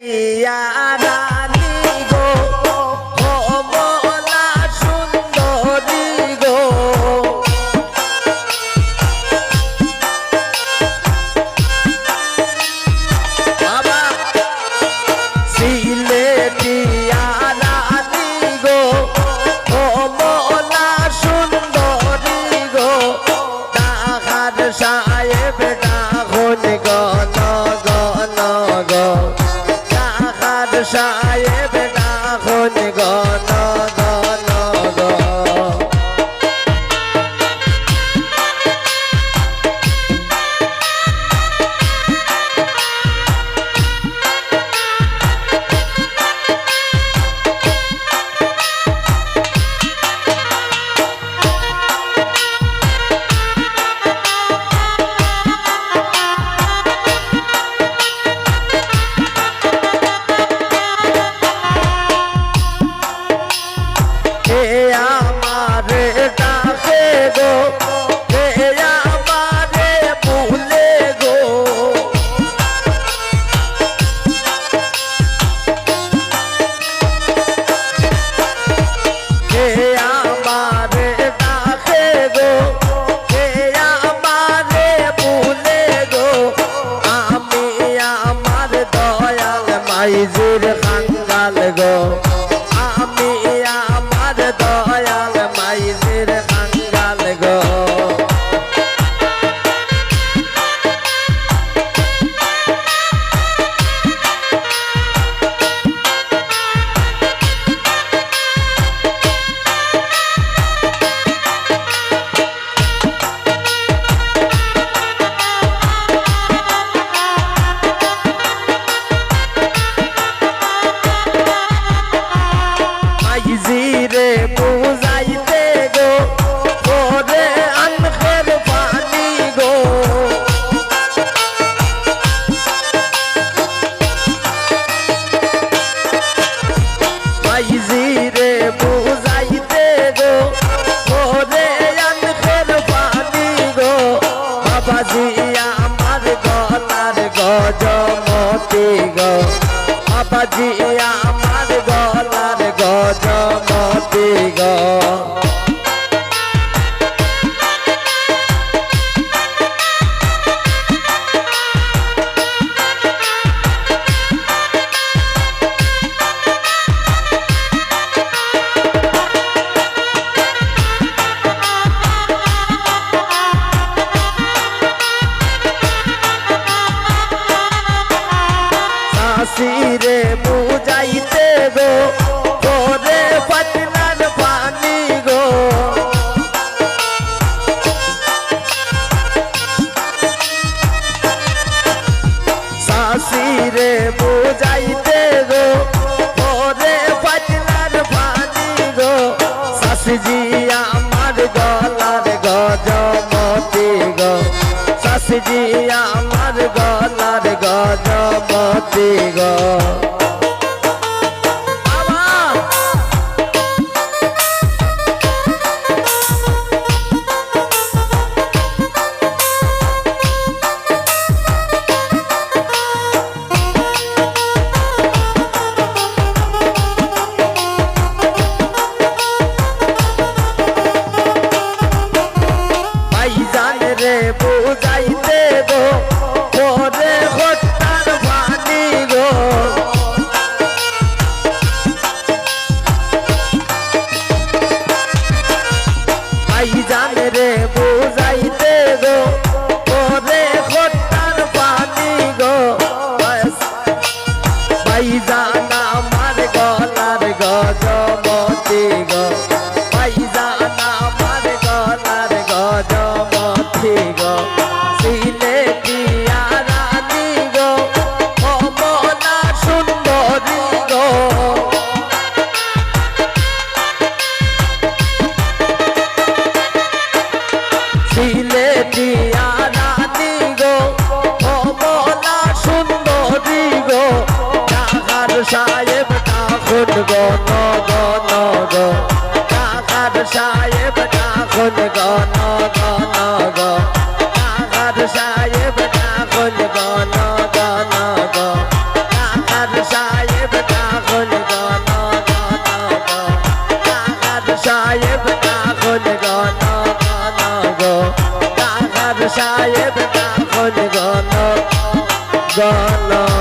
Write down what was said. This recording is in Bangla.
ইয়া রানী গো কমলা সুন্দরী গো বাবা সিলেটিয়া রানী গো কমলা সুন্দরী গো তাহার সাহেব ডাকুন গণ গণ গো সাহেব ডাকুন গণ গণ গো মাইজির খাঙ্গাল গো আমি আমার দয়াল মাইজির খাঙ্গাল গো জিরে বুঝাইতে গো ওরে আনখের পানি গো জিরে বুঝাইতে গো ওরে আনখের পানি গো বাবাজি আমার গলার গজমতি গো বাবাজি আমার গলার গজমতি গো সিরে বুঝাইতে গো তোরে পাটনার পানি গো সাসিরে বুঝাইতে গো তোরে পাটনার পানি গো সাসজি আমার গলার গজমতি গো সাসজি আমার গলার গজমতি গো ভাইজান রে বুঝাইতে গো ওরে হত্যার পানি গো ভাইজান রে বুঝাইতে গো ওরে হত্যার পানি গো ভাইজান আমার গলার গজমতি গো ভাইজান আমার গলার গজমতি গো সিলেটিয়া রানী গো কমলা সুন্দরী গো সিলেটিয়া রানী গো কমলা সুন্দরী গো তাহার সাহেব ডাকুন গণ গণ গো তাহার সাহেব ডাকুন গণ গণ গো তাহার সাহেব ডাকুন গণ গণ গো তাহার সাহেব ডাকুন গণ গণ